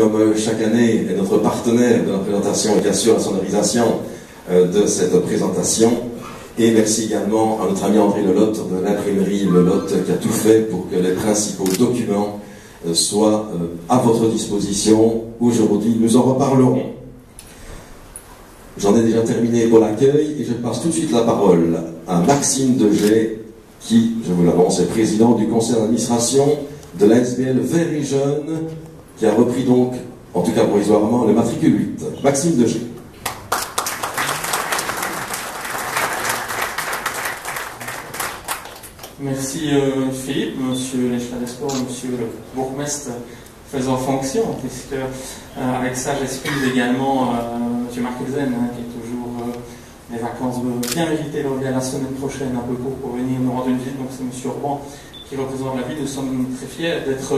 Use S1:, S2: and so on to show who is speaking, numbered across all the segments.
S1: Comme chaque année, est notre partenaire de la présentation et bien sûr la sonorisation de cette présentation. Et merci également à notre ami André Lelotte de l'imprimerie Lelotte qui a tout fait pour que les principaux documents soient à votre disposition. Aujourd'hui, nous en reparlerons. J'en ai déjà terminé pour l'accueil et je passe tout de suite la parole à Maxime Degé qui, je vous l'annonce, est président du conseil d'administration de l'ASBL Vert et Jeune, qui a repris donc, en tout cas provisoirement, le matricule 8. Maxime Degé.
S2: Merci Philippe, monsieur l'échevin des sports, monsieur le bourgmestre faisant fonction, puisque avec ça j'excuse également monsieur Marc Elzen, qui est toujours les vacances bien méritées, il revient la semaine prochaine un peu court pour venir nous rendre une visite, donc c'est monsieur Urban qui représente la ville. Nous sommes très fiers d'être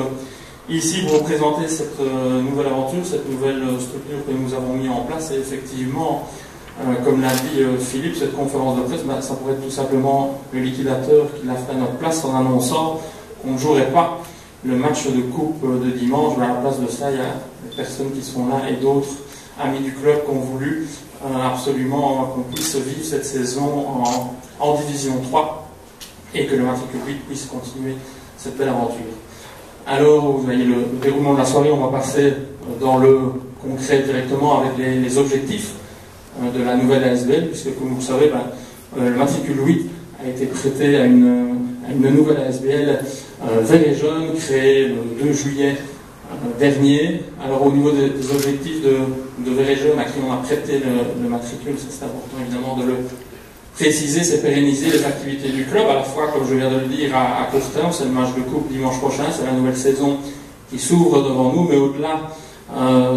S2: ici pour vous présenter cette nouvelle aventure, cette nouvelle structure que nous avons mis en place. Et effectivement, comme l'a dit Philippe, cette conférence de presse, ça pourrait être tout simplement le liquidateur qui l'a fait à notre place en annonçant qu'on ne jouerait pas le match de coupe de dimanche. À la place de ça, il y a des personnes qui sont là et d'autres amis du club qui ont voulu absolument qu'on puisse vivre cette saison en Division 3 et que le matricule 8 puisse continuer cette belle aventure. Alors, vous voyez le déroulement de la soirée, on va passer dans le concret directement avec les objectifs de la nouvelle ASBL, puisque comme vous le savez, le matricule 8 a été prêté à une nouvelle ASBL Vert et Jeune, créée le 2 juillet dernier. Alors au niveau des objectifs de Vert et Jeune, à qui on a prêté le matricule, c'est important évidemment de le préciser, c'est pérenniser les activités du club, à la fois, comme je viens de le dire, à court terme, c'est le match de coupe dimanche prochain, c'est la nouvelle saison qui s'ouvre devant nous, mais au-delà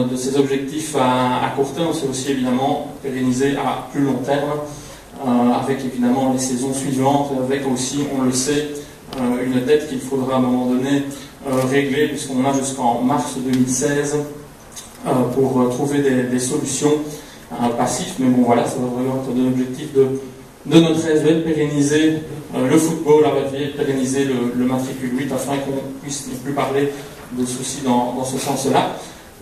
S2: de ces objectifs à court terme, c'est aussi évidemment pérenniser à plus long terme, avec évidemment les saisons suivantes, avec aussi, on le sait, une dette qu'il faudra à un moment donné régler, puisqu'on a jusqu'en mars 2016 pour trouver des solutions passives, mais bon voilà, ça va vraiment être un objectif de notre ASBL, pérenniser le football à Verviers, pérenniser le matricule 8 afin qu'on puisse ne plus parler de soucis dans ce sens-là.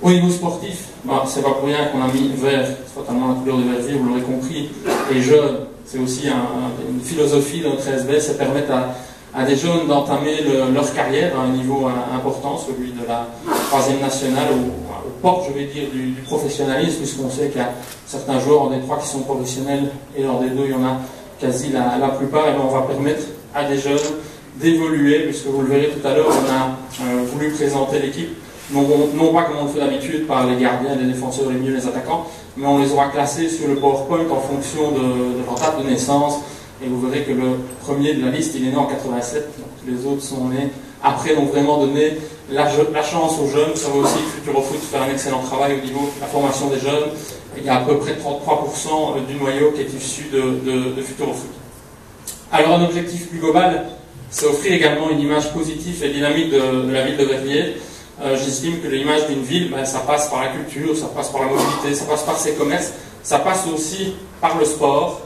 S2: Au niveau sportif, c'est pas pour rien qu'on a mis vert, totalement la couleur de Verviers, vous l'aurez compris, et jeunes, c'est aussi une philosophie de notre ASBL, c'est permettre à des jeunes d'entamer leur carrière à un niveau important, celui de la 3e nationale, au port, je vais dire, du professionnalisme, puisqu'on sait qu'il y a certains joueurs en D3 qui sont professionnels, et en D2, il y en a quasi la plupart, et bien on va permettre à des jeunes d'évoluer, puisque vous le verrez tout à l'heure, on a voulu présenter l'équipe, non pas comme on le fait d'habitude par les gardiens, les défenseurs, les milieux, les attaquants, mais on les aura classés sur le PowerPoint en fonction de leur date de naissance, et vous verrez que le premier de la liste, il est né en 87, donc les autres sont nés après, donc vraiment donner la chance aux jeunes. Ça va aussi Futurofoot faire un excellent travail au niveau de la formation des jeunes. Il y a à peu près 33% du noyau qui est issu de Futurofoot. Alors un objectif plus global, c'est offrir également une image positive et dynamique de la ville de Verviers. J'estime que l'image d'une ville, ça passe par la culture, ça passe par la mobilité, ça passe par ses commerces, ça passe aussi par le sport.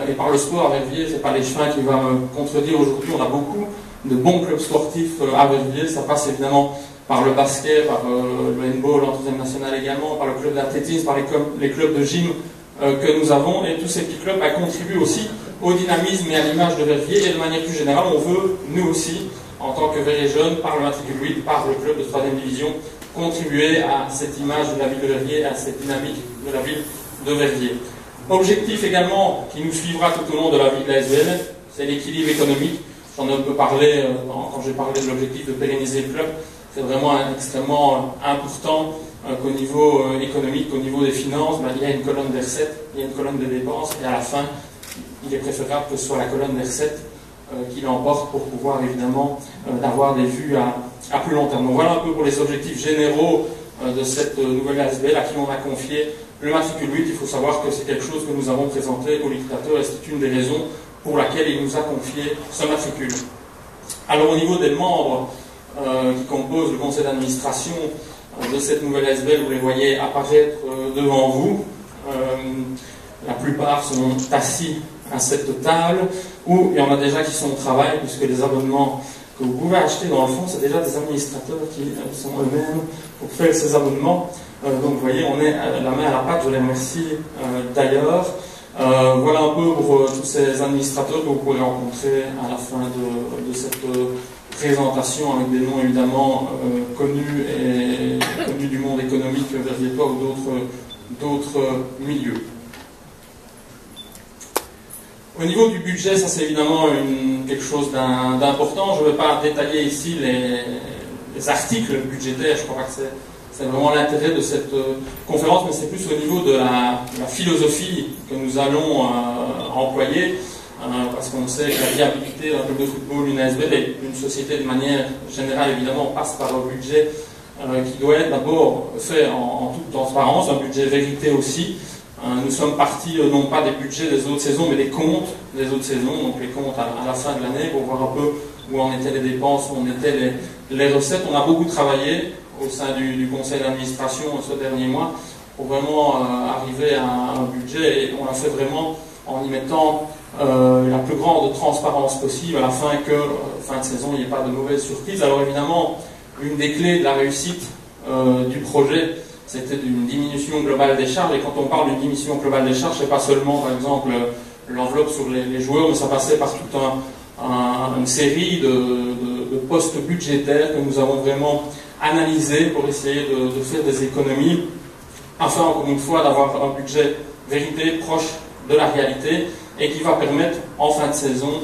S2: Et par le sport à Verviers, c'est pas l'échevin qui va me contredire aujourd'hui, on a beaucoup de bons clubs sportifs à Verviers, ça passe évidemment par le basket, par le handball en 3e nationale également, par le club d'athlétisme, par les clubs de gym que nous avons, et tous ces petits clubs contribuent aussi au dynamisme et à l'image de Verviers, et de manière plus générale, on veut, nous aussi, en tant que Vert et Jeune, par le matricule 8, par le club de 3e division, contribuer à cette image de la ville de Verviers, à cette dynamique de la ville de Verviers. Objectif également qui nous suivra tout au long de la vie de l'ASBL, c'est l'équilibre économique. J'en ai un peu parlé quand j'ai parlé de l'objectif de pérenniser le club. C'est vraiment extrêmement important qu'au niveau économique, qu'au niveau des finances, il y a une colonne des recettes, il y a une colonne des dépenses, et à la fin, il est préférable que ce soit la colonne des recettes qui l'emporte pour pouvoir évidemment avoir des vues à plus long terme. Donc voilà un peu pour les objectifs généraux de cette nouvelle ASBL à qui on a confié le matricule 8. Il faut savoir que c'est quelque chose que nous avons présenté au liquidateur et c'est une des raisons pour laquelle il nous a confié ce matricule. Alors au niveau des membres qui composent le conseil d'administration de cette nouvelle ASBL, vous les voyez apparaître devant vous. La plupart sont assis à cette table, où il y en a déjà qui sont au travail, puisque les abonnements que vous pouvez acheter dans le fond, c'est déjà des administrateurs qui sont eux-mêmes pour faire ces abonnements. Donc vous voyez, on est la main à la pâte, je les remercie d'ailleurs. Voilà un peu pour tous ces administrateurs que vous pourrez rencontrer à la fin de cette présentation, avec des noms évidemment connus du monde économique verviétois ou d'autres milieux. Au niveau du budget, ça c'est évidemment quelque chose d'important. Je ne vais pas détailler ici les articles budgétaires, je crois que c'est vraiment l'intérêt de cette conférence, mais c'est plus au niveau de la philosophie que nous allons employer, parce qu'on sait que la viabilité d'un club de football, une ASBL et une société de manière générale évidemment passe par un budget qui doit être d'abord fait en toute transparence, un budget vérité aussi. Nous sommes partis non pas des budgets des autres saisons, mais des comptes des autres saisons, donc les comptes à la fin de l'année pour voir un peu où en étaient les dépenses, où en étaient les recettes. On a beaucoup travaillé au sein du conseil d'administration ce dernier mois pour vraiment arriver à un budget, et on l'a fait vraiment en y mettant la plus grande transparence possible à la fin que fin de saison il n'y ait pas de mauvaises surprises. Alors évidemment, une des clés de la réussite du projet, c'était une diminution globale des charges, et quand on parle d'une diminution globale des charges, c'est pas seulement par exemple l'enveloppe sur les joueurs, mais ça passait par toute une série de postes budgétaires que nous avons vraiment analysés pour essayer de faire des économies, afin encore une fois d'avoir un budget vérité proche de la réalité et qui va permettre en fin de saison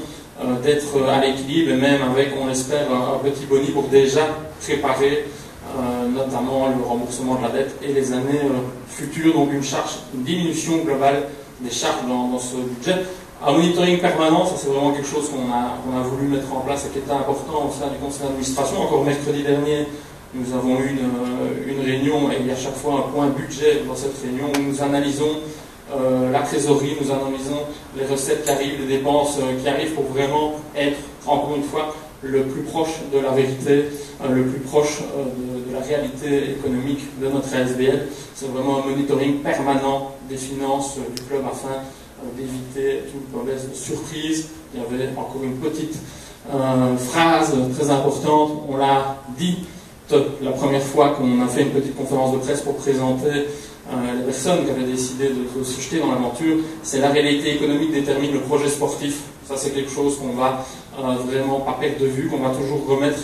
S2: d'être à l'équilibre, et même avec, on l'espère, un petit boni pour déjà préparer notamment le remboursement de la dette et les années futures. Donc une diminution globale des charges dans ce budget. Un monitoring permanent, ça c'est vraiment quelque chose qu'on a voulu mettre en place et qui était important au sein du conseil d'administration. Encore mercredi dernier, nous avons eu une réunion, et il y a chaque fois un point budget dans cette réunion où nous analysons la trésorerie, nous analysons les recettes qui arrivent, les dépenses qui arrivent, pour vraiment être, encore une fois, le plus proche de la vérité, le plus proche de la réalité économique de notre ASBL. C'est vraiment un monitoring permanent des finances du club afin d'éviter toute mauvaise surprise. Il y avait encore une petite phrase très importante, on l'a dit la première fois qu'on a fait une petite conférence de presse pour présenter les personnes qui avaient décidé de se jeter dans l'aventure, c'est la réalité économique détermine le projet sportif. Ça c'est quelque chose qu'on va vraiment pas perdre de vue, qu'on va toujours remettre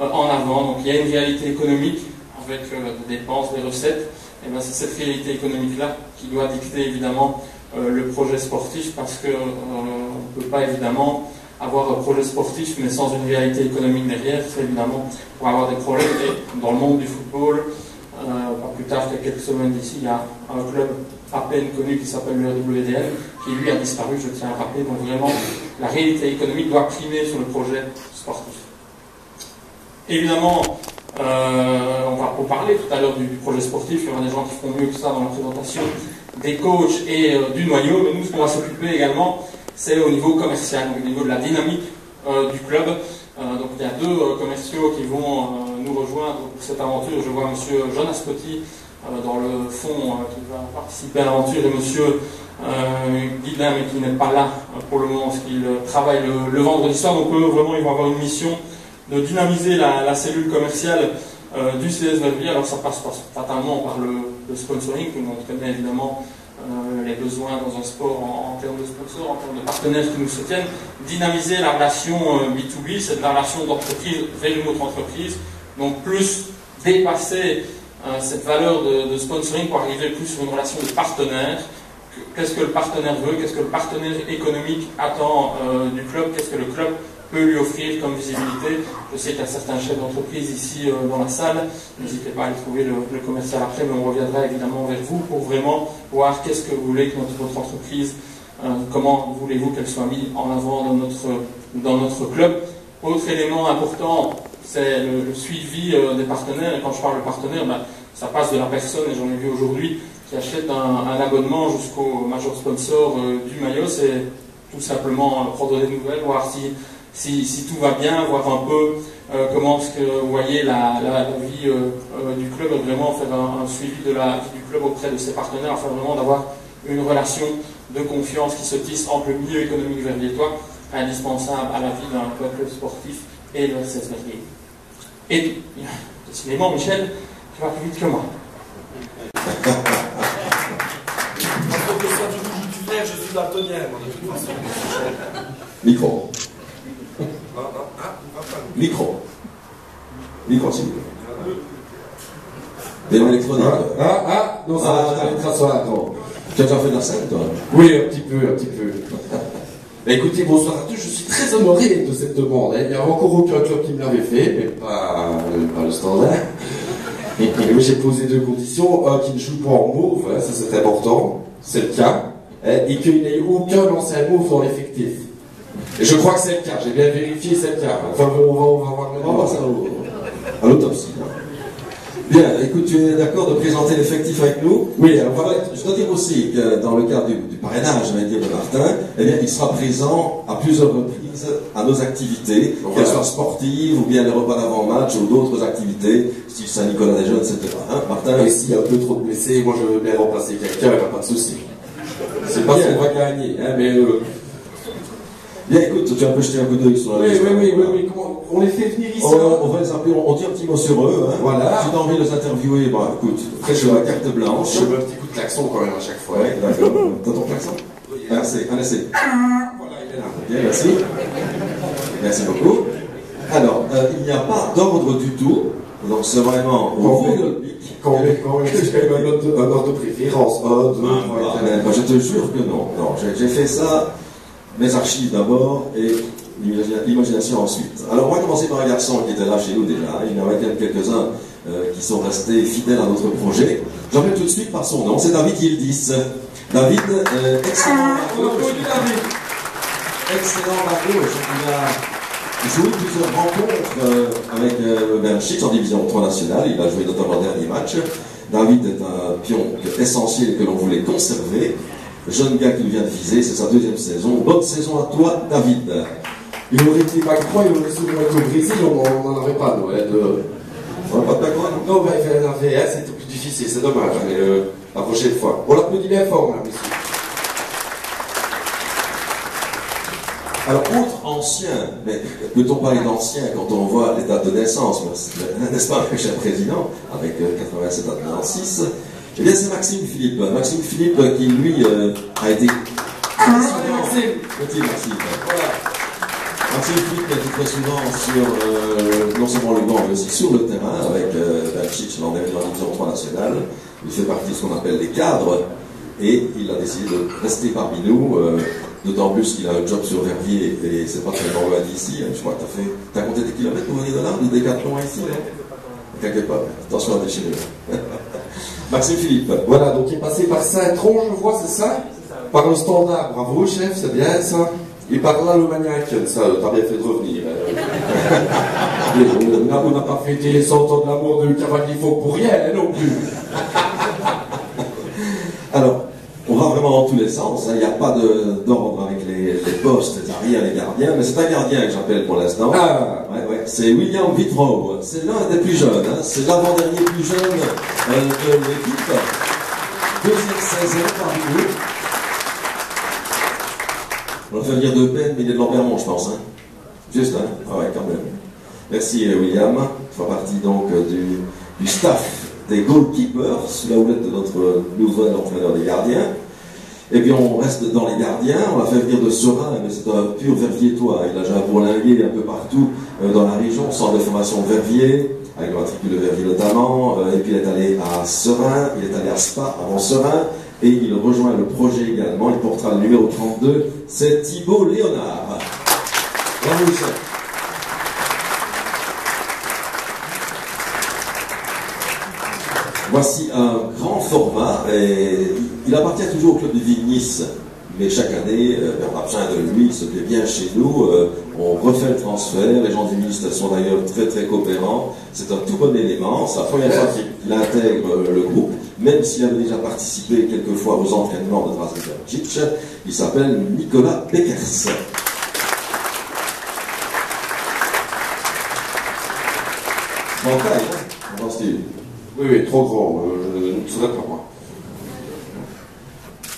S2: en avant. Donc il y a une réalité économique avec des dépenses, des recettes, et bien c'est cette réalité économique-là qui doit dicter évidemment le projet sportif, parce qu'on ne peut pas évidemment avoir un projet sportif mais sans une réalité économique derrière. C'est évidemment pour avoir des problèmes. Et dans le monde du football, pas plus tard que quelques semaines d'ici, il y a un club à peine connu qui s'appelle le WDL, qui lui a disparu, je tiens à rappeler. Donc vraiment, la réalité économique doit primer sur le projet sportif. Évidemment, on va pas parler tout à l'heure du projet sportif, il y aura des gens qui feront mieux que ça dans la présentation, des coachs et du noyau, mais nous, ce qu'on va s'occuper également, c'est au niveau commercial, donc au niveau de la dynamique du club. Donc il y a deux commerciaux qui vont nous rejoindre pour cette aventure. Je vois M. Jonas Petit dans le fond qui va participer à l'aventure, et M. Guilain, mais qui n'est pas là pour le moment, parce qu'il travaille le vendredi soir. Donc eux, vraiment, ils vont avoir une mission de dynamiser la cellule commerciale du CS Verviers. Alors ça passe fatalement par le sponsoring. Tout le monde connaît évidemment les besoins dans un sport en termes de sponsors, en termes de partenaires qui nous soutiennent. Dynamiser la relation B2B, c'est de la relation d'entreprise vers une autre entreprise. Donc plus dépasser cette valeur de sponsoring pour arriver plus sur une relation de partenaire. Qu'est-ce que le partenaire veut, qu'est-ce que le partenaire économique attend du club, qu'est-ce que le club peut lui offrir comme visibilité. Je sais qu'il y a certains chefs d'entreprise ici dans la salle, n'hésitez pas à aller trouver le commercial après, mais on reviendra évidemment vers vous pour vraiment voir qu'est-ce que vous voulez que votre entreprise, comment voulez-vous qu'elle soit mise en avant dans notre club. Autre élément important, c'est le suivi des partenaires, et quand je parle de partenaire, ça passe de la personne, et j'en ai vu aujourd'hui, qui achète un abonnement jusqu'au major sponsor du maillot. C'est tout simplement prendre des nouvelles, voir si tout va bien, voir un peu comment est-ce que vous voyez la vie du club, et vraiment faire un suivi de la vie du club auprès de ses partenaires, afin vraiment d'avoir une relation de confiance qui se tisse entre le milieu économique verviétois, indispensable à la vie d'un club sportif et le 16 février. Et décidément, Michel, tu vas plus vite que moi.
S3: Je suis daltonien, moi, de toute façon.
S1: Micro. Micro. Micro, s'il vous plaît. Vélo électronique.
S4: Non, ça va, je t'invite à soir, attends.
S1: Tu as déjà fait de la scène, toi?
S4: Oui, un petit peu. Bah, écoutez, bonsoir à tous, je suis très honoré de cette demande. Il n'y a encore aucun club qui me l'avait fait, mais pas le Standard. Et j'ai posé deux conditions, un qui ne joue pas en mauve, hein, ça c'est important, c'est le cas, et qu'il n'y ait aucun ancien mauve dans l'effectif. Et je crois que c'est le cas, j'ai bien vérifié, c'est le cas. Enfin, on va voir
S1: On va voir ça à l'autopsie. Bien, écoute, tu es d'accord de présenter l'effectif avec nous?
S4: Oui, alors voilà.
S1: Je dois dire aussi que dans le cadre du parrainage, je vais dire, de Martin, eh bien, il sera présent à plusieurs reprises à nos activités, qu'elles soient sportives ou bien les repas d'avant-match ou d'autres activités, style Saint-Nicolas-des-Jeunes, etc. Hein, Martin?
S4: Et s'il y a un peu trop de blessés, moi je veux bien remplacer quelqu'un, il n'y a pas de souci. C'est pas si on va gagner, hein, mais...
S1: Bien, écoute, tu as un peu jeté un coup d'œil sur la liste.
S4: Oui. Comment on les fait venir ici?
S1: On va les appeler, on dit un petit mot sur eux. Hein.
S4: Voilà.
S1: Si tu as envie de les interviewer, bah écoute, je la carte blanche.
S4: Je mets un petit coup de klaxon quand même à chaque fois.
S1: Oui, d'accord. T'as ton klaxon? Un essai.
S4: Voilà, il est là.
S1: Bien, merci. Merci beaucoup. Alors, il n'y a pas d'ordre du tout. Donc c'est vraiment au fond de le pic.
S4: Quand on existe quand même un ordre de préférence.
S1: Je te jure que non. Non, j'ai fait ça. Mes archives d'abord et l'imagination ensuite. Alors on va commencer par un garçon qui était là chez nous déjà. Il y en avait quelques-uns qui sont restés fidèles à notre projet. J'appelle tout de suite par son nom, c'est David Yildiz. David, excellent barreau. Excellent barreau. Il a joué plusieurs rencontres avec Bernchitz en division 3 nationale. Il a joué notamment le dernier match. David est un pion essentiel que l'on voulait conserver. Jeune gars qui vient de viser, c'est sa deuxième saison. Bonne saison à toi, David.
S4: Il aurait été pas croix, il aurait souvent été au Brésil, on n'en avait pas, nous.
S1: On n'a pas de background?
S4: Non, ben, il en avait, c'était plus difficile, c'est dommage, mais la prochaine fois. On l'applaudit bien fort, là, monsieur.
S1: Alors, autre ancien, mais peut-on parler d'ancien quand on voit les dates de naissance, n'est-ce pas, cher président, avec 87 à 96? Eh bien, c'est Maxime Philippe. Maxime Philippe qui, lui, a été très souvent... Petit Maxime. Voilà. Maxime Philippe qui a été très souvent sur, non seulement le banc, mais aussi sur le terrain, avec Bernchitz l'an dernier dans la division 3 nationale. Il fait partie de ce qu'on appelle les cadres, et il a décidé de rester parmi nous, d'autant plus qu'il a un job sur Verviers, et c'est pas très loin d'ici. Je crois que t'as compté des kilomètres pour venir de là, du Décathlon ici, là? T'inquiète pas, attention à déchirer. Maxime Philippe.
S4: Voilà, donc il est passé par Saint-Tron, je vois, c'est ça? Par le Standard, bravo chef, c'est bien ça. Et par là, le Maniac, ça, t'as bien fait de revenir. On n'a pas fêté les 100 ans de l'amour de Cavalier Faux pour rien, hein, non plus.
S1: Alors, on va vraiment dans tous les sens, hein. Il n'y a pas d'ordre avec les postes, les arrières, les gardiens, mais c'est un gardien que j'appelle pour l'instant. Ouais. C'est William Wittrow. C'est l'un des plus jeunes, hein. C'est l'avant-dernier plus jeune de l'équipe. Deuxième saison parmi nous. On va faire venir de peine, mais il est de Lambermont, je pense. Hein. Juste, hein. Ah ouais, quand même. Merci William. Tu fais partie donc du staff des goalkeepers, sous la houlette de notre nouvel entraîneur des gardiens. Et puis on reste dans les gardiens, on l'a fait venir de Serein, mais c'est un pur verviétois. Il a déjà bourlingué un peu partout dans la région, centre de formation Verviers, avec le matricule de Verviers notamment, et puis il est allé à Serein, il est allé à Spa avant Serein, et il rejoint le projet également, il portera le numéro 32, c'est Thibaut Léonard. Bravo chef. Voici un grand format, et il appartient toujours au club de Vignis, mais chaque année, on a besoin de lui, il se plaît bien chez nous, on refait le transfert, les gens du ministère sont d'ailleurs très très coopérants, c'est un tout bon élément, c'est la première fois qu'il intègre le groupe, même s'il avait déjà participé quelques fois aux entraînements de Drazen Bernchitz, il s'appelle Nicolas Beckers. En taille, hein, en style.
S4: Oui, trop grand, je ne saurais pas moi.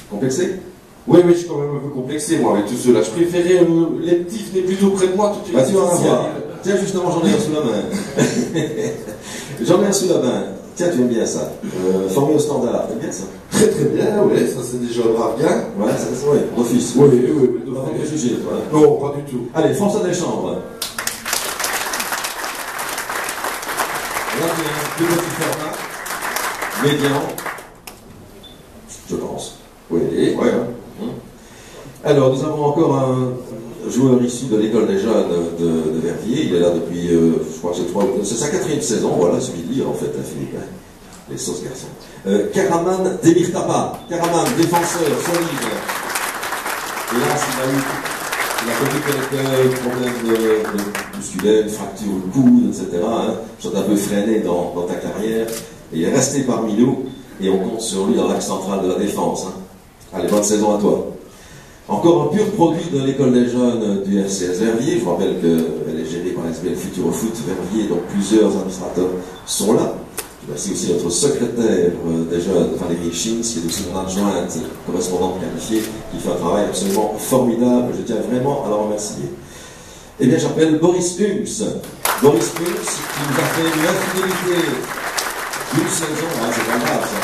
S1: Complexé?
S4: Oui, je suis quand même un peu complexé moi avec tout cela. Je préférais les petits venaient plutôt près de moi.
S1: Tu vas voir. Tiens, justement, j'en ai un sous la main. J'en ai un sous la main. Tiens, tu aimes bien ça. Formé au standard, t'aimes bien ça?
S4: Très très bien, oui, ça c'est déjà un brave gars.
S1: Ouais, c'est ouais, d'office.
S4: Oui, oui, oui.
S1: Pas de juger, toi.
S4: Non, pas du tout.
S1: Allez, François Deschamps. Là, j'ai un plus petit format, médian, je pense.
S4: Oui.
S1: Ouais, hein. Alors, nous avons encore un joueur issu de l'école des jeunes de Verviers. Il est là depuis, je crois que c'est sa 4e saison. Voilà, celui de lire en fait, hein, Philippe. Hein. Les sauces garçons. Karaman Demirtapa. Karaman, défenseur, solide. Hélas, il a connu quelques problèmes musculaires, une fracture de coude, etc. Hein. Je suis un peu freiné dans ta carrière. Et il est resté parmi nous. Et on compte sur lui dans l'axe central de la défense. Hein. Allez, bonne saison à toi. Encore un pur produit de l'école des jeunes du RCS Verviers. Je vous rappelle qu'elle est gérée par l'SBL Futurofoot Verviers, donc plusieurs administrateurs sont là. Je remercie aussi notre secrétaire des jeunes, Valérie Schins, qui est aussi mon adjointe, correspondante qualifiée, qui fait un travail absolument formidable. Je tiens vraiment à la remercier. Eh bien, j'appelle Boris Hunks. Boris Hunks, qui nous a fait une infidélité d'une saison. Ah, c'est pas grave, ça.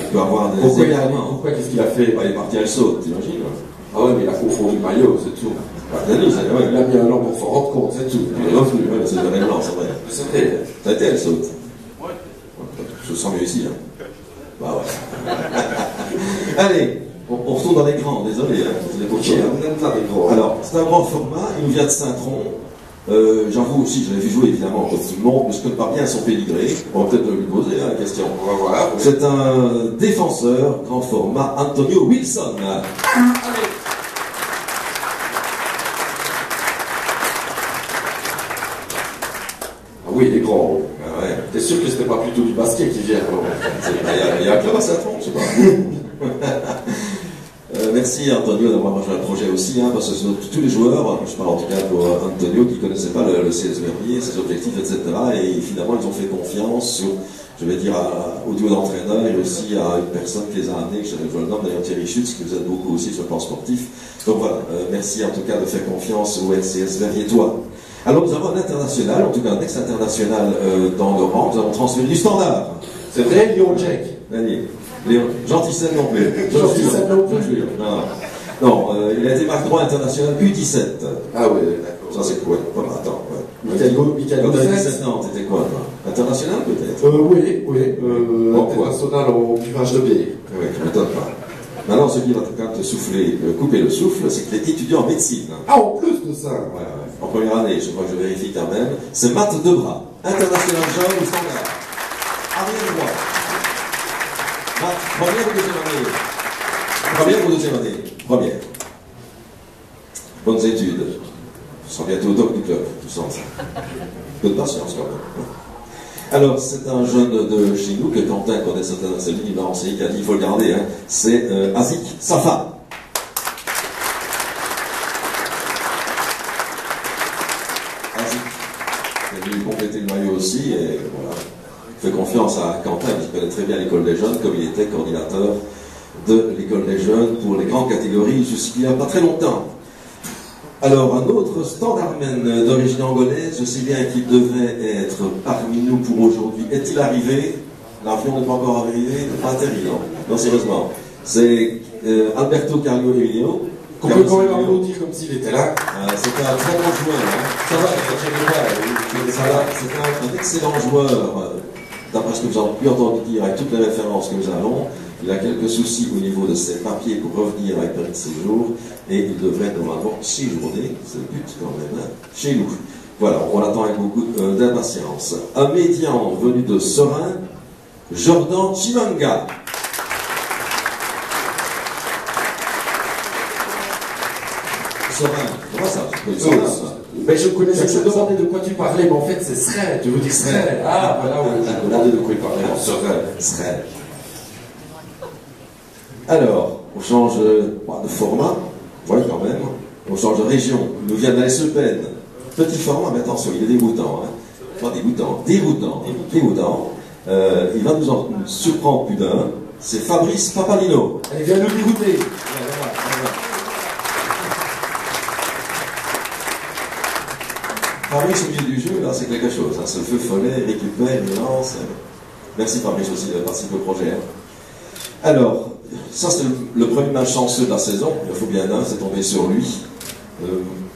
S1: On peut avoir des
S4: Pourquoi qu'est-ce qu'il a fait?
S1: Il est parti à le saut, t'imagines?
S4: Ah ouais, mais il a confondu le maillot, c'est tout.
S1: Il a mis
S4: un an pour s'en rendre compte, c'est tout.
S1: Il est revenu, c'est le blanc, c'est vrai.
S4: C'était.
S1: Ça a été, elle saute. Je sens mieux ici, hein. Bah ouais. Allez, on retourne dans l'écran, désolé, hein. Alors, c'est un grand format, il nous vient de Saint-Tron. J'avoue aussi, je l'avais vu jouer évidemment comme tout le monde, mais je ne connais pas bien son pédigré. On va peut-être lui poser la question. On va voir. C'est un défenseur grand format, Antonio Wilson. Allez.
S4: Ah oui, il est grand.
S1: Ah ouais.
S4: T'es sûr que c'était pas plutôt du basket qui vient?
S1: Il y a un club à Saint-Tron, je sais pas. Merci Antonio d'avoir rejoint le projet aussi, hein, parce que tous les joueurs, je parle en tout cas pour Antonio, qui ne connaissait pas le CS Verviers, ses objectifs, etc. Et finalement, ils ont fait confiance sur, je vais dire, au duo d'entraîneurs et aussi à une personne qui les a amenés, je le nom, d'ailleurs Thierry Schutz, qui nous aide beaucoup aussi sur le plan sportif. Donc voilà, merci en tout cas de faire confiance au LCS Verviers-Toi. Alors nous avons un international, en tout cas un ex-international dans nos rangs, nous avons transféré du standard.
S4: C'est vrai, Lyon Jack.
S1: Allez. Gentissel non plus.
S4: Gentissel non plus.
S1: Non, il a été marque droit international U17.
S4: Ah oui, d'accord.
S1: Ça c'est quoi? Voilà, attends. Ouais.
S4: Michael
S1: Quand tu avais 17 ans, t'étais quoi, toi? International peut-être?
S4: Oui. International au curage de pied.
S1: Oui, je ne m'étonne pas. Maintenant, ce qui va te souffler, couper le souffle, c'est que tu es étudiant en médecine.
S4: Ah, en plus de ça.
S1: Ouais. En première année, je crois que je vérifie quand même. C'est Matt Debras, international jeune au standard. Arrière droit. Première ou deuxième année? Première ou deuxième année? Première. Bonnes études. Tu seras bientôt au doc du club, tu sens ça. Peu de patience quand même. Alors, c'est un jeune de chez nous que Quentin connaît certainement, c'est lui qui m'a enseigné, qui a dit il faut le garder, hein. C'est Azik Safa. Azik, il est venu compléter le maillot aussi, et voilà. Je fais confiance à Quentin, qui connaît très bien l'école des jeunes, comme il était coordinateur de l'école des jeunes pour les grandes catégories jusqu'il n'y a pas très longtemps. Alors, un autre standardman d'origine angolaise, je sais bien qu'il devrait être parmi nous pour aujourd'hui. Est-il arrivé? L'avion n'est pas encore arrivé? Pas terrible, non, sérieusement. C'est Alberto Carlo Emilio.
S4: Qu'on peut quand même applaudir comme s'il était là.
S1: C'est un très bon joueur. Hein. C'est un excellent joueur. D'après ce que vous avez pu entendre dire avec toutes les références que nous avons, il a quelques soucis au niveau de ses papiers pour revenir avec permis de séjour et il devrait normalement séjourner, c'est le but quand même, hein, chez nous. Voilà, on l'attend avec beaucoup d'impatience. Un médian venu de Serein, Jordan Chimanga. Serein, comment ça?
S4: Mais je connaissais, je me demandais de quoi tu parlais, mais en fait c'est Serein, tu veux dire Serein. Ah, voilà, ouais, je me demandais de quoi il parlait.
S1: Serein. Alors, on change de format, ouais quand même, on change de région, il nous vient de la SEPN. Petit format, mais attention, il est dégoûtant, hein. Pas dégoûtant. Il va nous en surprendre plus d'un, c'est Fabrice Papalino.
S4: Il vient nous dégoûter.
S1: Fabrice au milieu du jeu, là, c'est quelque chose. Hein. Ce feu follet, récupère, il lance. Merci Fabrice aussi de participer au projet. Hein. Alors, ça c'est le premier malchanceux de la saison. Il faut bien un, c'est tombé sur lui.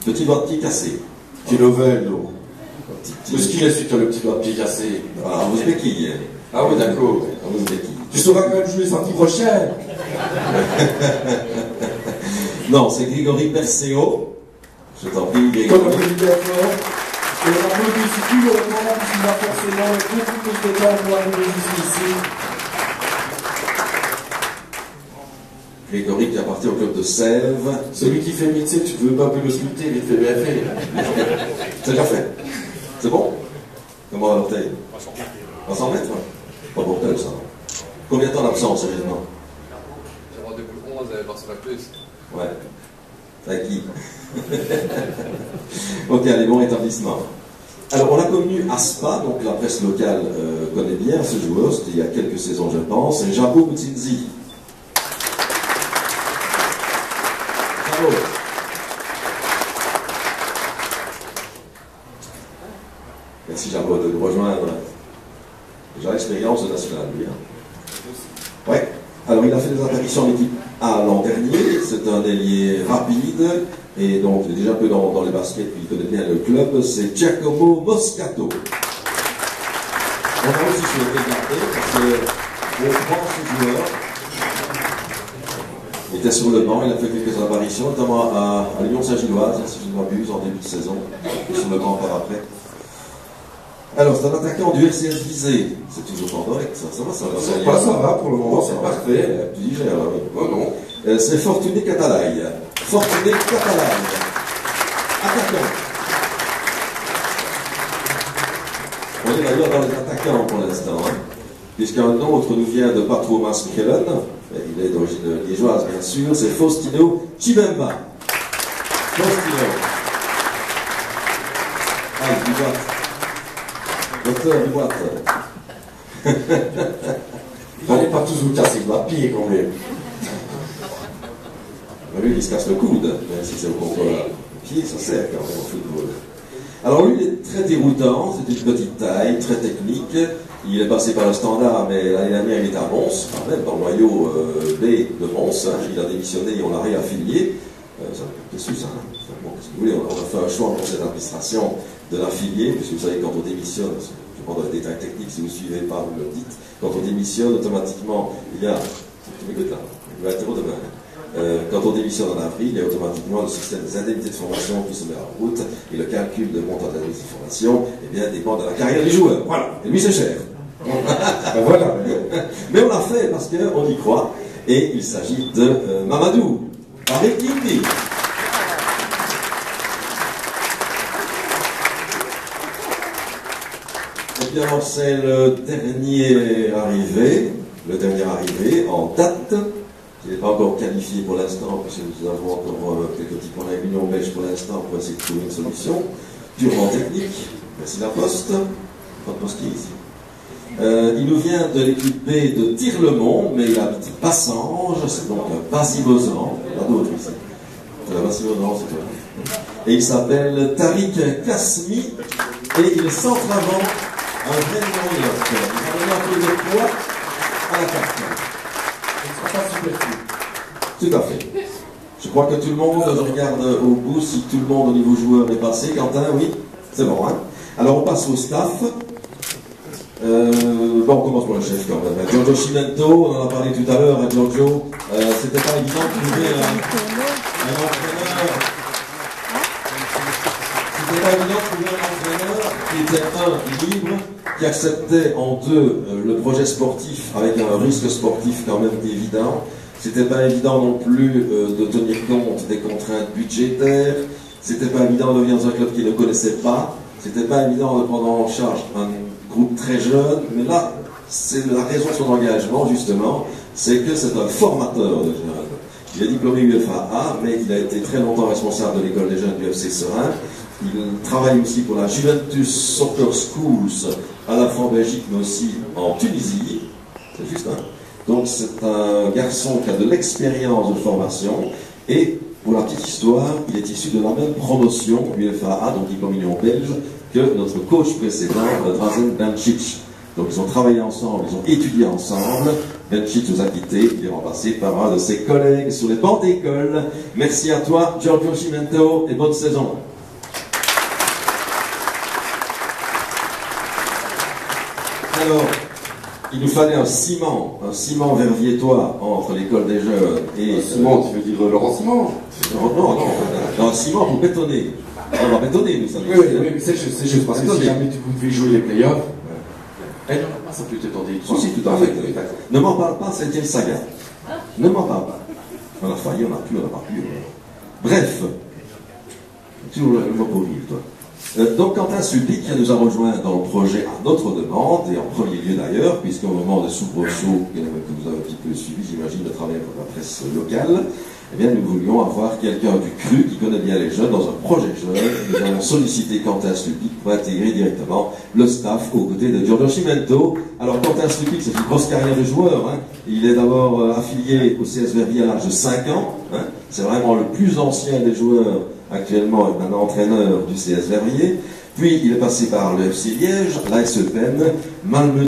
S1: Petit doigt de pied cassé.
S4: Qui nouvelle, non? Où est-ce qu'il est, celui qui a le petit doigt de pied cassé?
S1: Ah, vous êtes qui?
S4: Ah oui, d'accord. Tu sauras quand même jouer samedi prochain.
S1: Non, c'est Grégory Berceo. Je t'en prie, Grégory.
S4: Comme on dit d'accord. Et on applaudit plus longtemps, puisqu'il a forcément beaucoup plus de temps pour arriver jusqu'ici.
S1: Grégory qui appartient au club de Sèvres.
S4: Celui qui fait métier, tu veux pas plus le sculpter, il fait bien fait.
S1: C'est déjà fait. C'est bon? Comment va l'orteil? 300 mètres, ouais. Pas pour tel, ça. Combien de temps d'absence, sérieusement?
S5: J'ai rendu pour 11 et Barcelone plus.
S1: Ouais. Avec qui? Ok, allez, bon rétablissement. Alors, on l'a connu à Spa, donc la presse locale connaît bien ce joueur, c'était il y a quelques saisons, je pense, c'est Jabo Mutsinzi. Bravo. Merci Jabo de nous rejoindre. Déjà l'expérience de nationale, lui. Hein. Ouais. Alors, il a fait des apparitions en équipe A l'an dernier. C'est un ailier rapide. Et donc, il est déjà un peu dans les baskets, puis il connaît bien le club. C'est Giacomo Moscato. On va aussi souhaiter garder, parce que on prend ce joueur. Il était sur le banc, il a fait quelques apparitions, notamment à Lyon-Saint-Gilloise, si je ne m'abuse, en début de saison. Sur le banc par après. Alors, c'est un attaquant du RCS Visé. C'est toujours correct, ça va,
S4: Ça va, pour le moment, c'est parfait.
S1: Tu dis, alors, oui.
S4: Oh non.
S1: C'est Fortuné Catalay. Fortuné Catalay. Attaquant. On est d'ailleurs dans les attaquants pour l'instant, hein, puisqu'un autre nous vient de Patroumas Michelen. Il est d'origine liégeoise, bien sûr. C'est Faustino Chibemba. Faustino. Ah, il dit docteur du boîte.
S4: Il fallait pas tous vous casser le doigt de pied quand même.
S1: Lui, il se casse le coude, même si c'est au contrôle pied, ça sert quand même au football. Alors lui, il est très déroutant, c'est une petite taille, très technique. Il est passé par le Standard, mais l'année dernière, il était à Mons, quand même, dans le noyau B de Mons. Hein. Il a démissionné et on l'a réaffilié. Ça m'a déçu, ça. Hein. Bon, si vous voulez, on a fait un choix pour cette administration de l'affilier, puisque vous savez, quand on démissionne, je prends dans les détails techniques, si vous ne suivez pas, vous le dites, quand on démissionne, automatiquement, il y a... Tu m'écoutes là, il va être demain. Quand on démissionne en avril, il y a automatiquement le système des indemnités de formation qui se met en route, et le calcul de montant d'indemnité de formation, eh bien, dépend de la carrière du joueur. Voilà. Et lui, c'est cher.
S4: Ben voilà.
S1: Mais on l'a fait parce qu'on y croit, et il s'agit de Mamadou, avec Indi. Et puis alors, c'est le dernier arrivé en date. Il n'est pas encore qualifié pour l'instant, parce que nous avons encore quelques petits points avec l'Union belge pour l'instant pour essayer de trouver une solution purement technique. Merci la poste. Pas de poste qui est ici. Il nous vient de l'équipe B de Tirlemont, mais il habite Bassange, c'est donc Basibozan. Il y en a d'autres ici. Basibozan, c'est toi. Et il s'appelle Tariq Kasmi, et il centre avant un vrai moyen. Il va donner un peu de poids à la carte. Tout à fait. Je crois que tout le monde, je regarde au bout si tout le monde au niveau joueur est passé. Quentin, oui? C'est bon, hein? Alors on passe au staff. Bon, on commence pour le chef quand même. Giorgio Cimento, on en a parlé tout à l'heure, hein, Giorgio. C'était pas évident de trouver un entraîneur. C'était pas évident de trouver un entraîneur qui était libre, qui acceptait en deux le projet sportif avec un risque sportif quand même évident. C'était pas évident non plus de tenir compte des contraintes budgétaires. C'était pas évident de venir dans un club qu'il ne connaissait pas. C'était pas évident de prendre en charge un groupe très jeune. Mais là, c'est la raison de son engagement, justement, c'est que c'est un formateur de jeunes. Il est diplômé UEFA A, mais il a été très longtemps responsable de l'école des jeunes du FC Serein. Il travaille aussi pour la Juventus Soccer Schools, à la fois en Belgique, mais aussi en Tunisie. C'est juste, hein? Donc c'est un garçon qui a de l'expérience de formation et Pour la petite histoire, il est issu de la même promotion, UFA A, donc diplôme Union belge, que notre coach précédent, Drazen Bencic. Donc ils ont travaillé ensemble, ils ont étudié ensemble. Bencic nous a quittés, il est remplacé par un de ses collègues sur les bancs d'école. Merci à toi, Giorgio Cimento, et bonne saison. Alors, il nous fallait un ciment verviétois entre l'école des jeunes et...
S4: Ciment, tu veux dire Laurent Simon?
S1: Non, un ciment pour bétonner. On va bétonner, nous, ça.
S4: Oui, mais c'est juste parce que si jamais tu pouvais jouer les playoffs, ça peut t'étendre.
S1: Si, tout à fait. Ne m'en parle pas, c'est une saga. Ne m'en parle pas. On a failli, on n'a plus, on n'a pas pu. Bref. Toujours le mot pour vivre, toi. Donc Quentin Subic nous a rejoint dans le projet à notre demande, et en premier lieu d'ailleurs, puisqu'au moment de soubresaut que vous avez un petit peu suivi, j'imagine, de travers de la presse locale, eh bien nous voulions avoir quelqu'un du cru qui connaît bien les jeunes dans un projet jeune. Nous avons sollicité Quentin Subic pour intégrer directement le staff aux côtés de Giorgio Cimento. Alors Quentin Subic, c'est une grosse carrière de joueur. Hein. Il est d'abord affilié au CS Verviers à l'âge de 5 ans. Hein. C'est vraiment le plus ancien des joueurs actuellement est maintenant entraîneur du CS Verviers. Puis il est passé par le FC Liège, l'AS Eupen, Malmö.